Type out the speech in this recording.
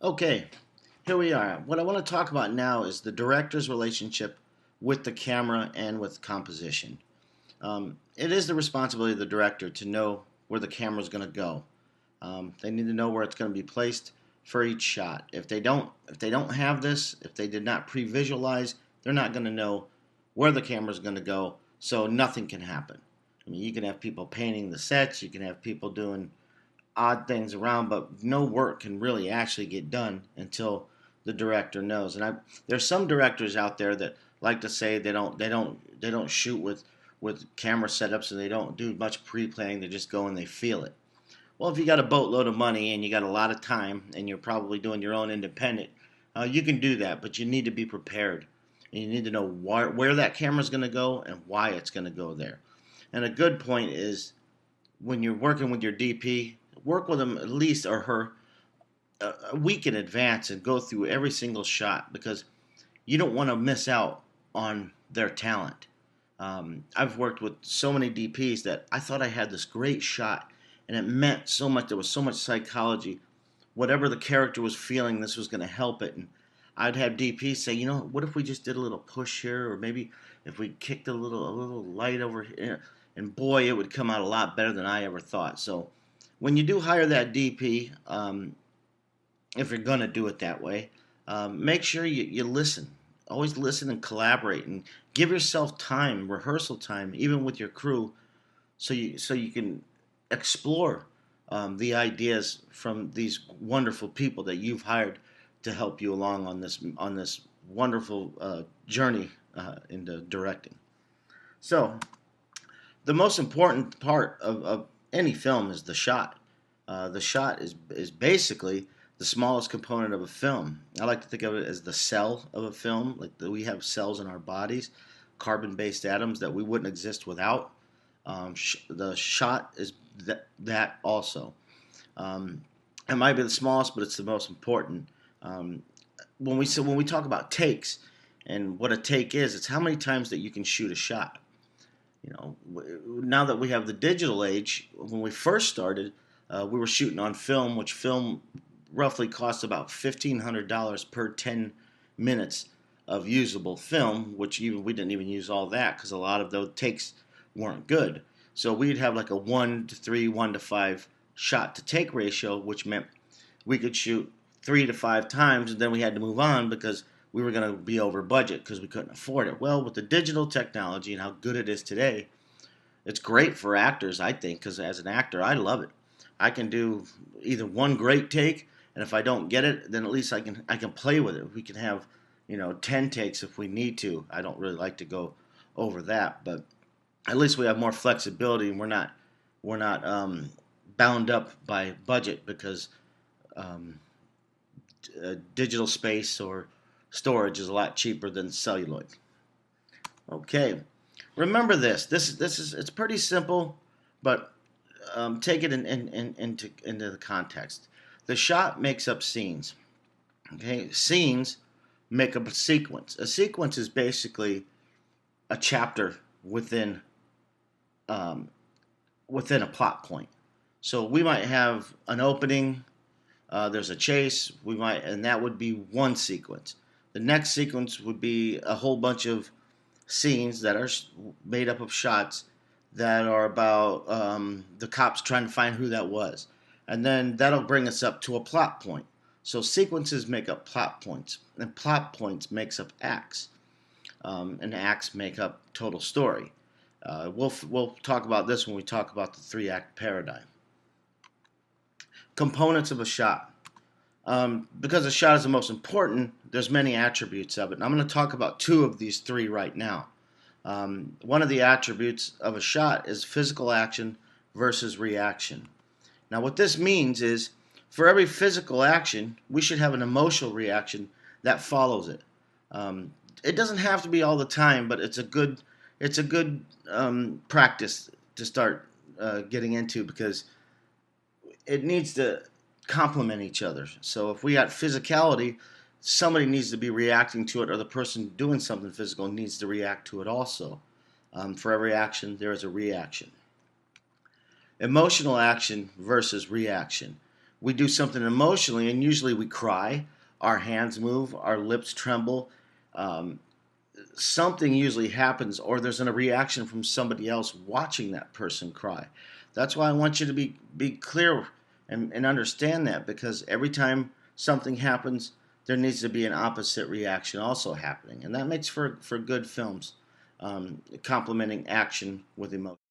Okay, here we are. What I want to talk about now is the director's relationship with the camera and with composition. It is the responsibility of the director to know where the camera is going to go. They need to know where it's going to be placed for each shot. If they don't have this, if they did not pre-visualize, they're not going to know where the camera is going to go. So nothing can happen. I mean, you can have people painting the sets, you can have people doing odd things around, but no work can really actually get done until the director knows. And there's some directors out there that like to say they don't shoot with camera setups and they don't do much pre-planning. They just go and they feel it. Well, if you got a boatload of money and you got a lot of time and you're probably doing your own independent, you can do that, but you need to be prepared. And you need to know where that camera is going to go and why it's going to go there. And a good point is when you're working with your DP, work with them at least or her a week in advance and go through every single shot because you don't want to miss out on their talent. I've worked with so many DPs that I thought I had this great shot and it meant so much. There was so much psychology. Whatever the character was feeling, this was going to help it. And I'd have DPs say, what if we just did a little push here, or maybe if we kicked a little light over here, and boy, it would come out a lot better than I ever thought. So when you do hire that DP, if you're going to do it that way, make sure you listen. Always listen and collaborate, and give yourself time, rehearsal time, even with your crew, so you can explore the ideas from these wonderful people that you've hired to help you along on this wonderful journey into directing. So the most important part of any film is the shot. The shot is basically the smallest component of a film. I like to think of it as the cell of a film. Like we have cells in our bodies, carbon-based atoms that we wouldn't exist without. The shot is that also. It might be the smallest, but it's the most important. When we talk about takes and what a take is, it's how many times that you can shoot a shot. Now that we have the digital age, when we first started, we were shooting on film, which film roughly costs about $1,500 per 10 minutes of usable film, which we didn't even use all that because a lot of those takes weren't good. So we'd have like a 1-to-3, 1-to-5 shot to take ratio, which meant we could shoot 3 to 5 times, and then we had to move on because we were going to be over budget because we couldn't afford it. Well, with the digital technology and how good it is today, it's great for actors, I think, because as an actor, I love it. I can do either one great take, and if I don't get it, then at least I can play with it. We can have 10 takes if we need to. I don't really like to go over that, but at least we have more flexibility, and we're not bound up by budget because digital space or storage is a lot cheaper than celluloid. Okay, remember this. It's pretty simple, but take it into the context. The shot makes up scenes. Okay, scenes make up a sequence. A sequence is basically a chapter within a plot point. So we might have an opening. There's a chase. And that would be one sequence. The next sequence would be a whole bunch of scenes that are made up of shots that are about the cops trying to find who that was. And then that'll bring us up to a plot point. So sequences make up plot points, and plot points makes up acts, and acts make up total story. We'll talk about this when we talk about the 3-act paradigm. Components of a shot. Because a shot is the most important, there's many attributes of it. And I'm going to talk about 2 of these 3 right now. One of the attributes of a shot is physical action versus reaction. Now what this means is for every physical action, we should have an emotional reaction that follows it. It doesn't have to be all the time, but it's a good practice to start getting into because it needs to complement each other. So if we got physicality, somebody needs to be reacting to it, or the person doing something physical needs to react to it also. For every action, there is a reaction. Emotional action versus reaction. we do something emotionally, and usually we cry, our hands move, our lips tremble. Um, Something usually happens, or there's a reaction from somebody else watching that person cry. That's why I want you to be clear and understand that, because every time something happens, there needs to be an opposite reaction also happening, and that makes for good films, complementing action with emotion.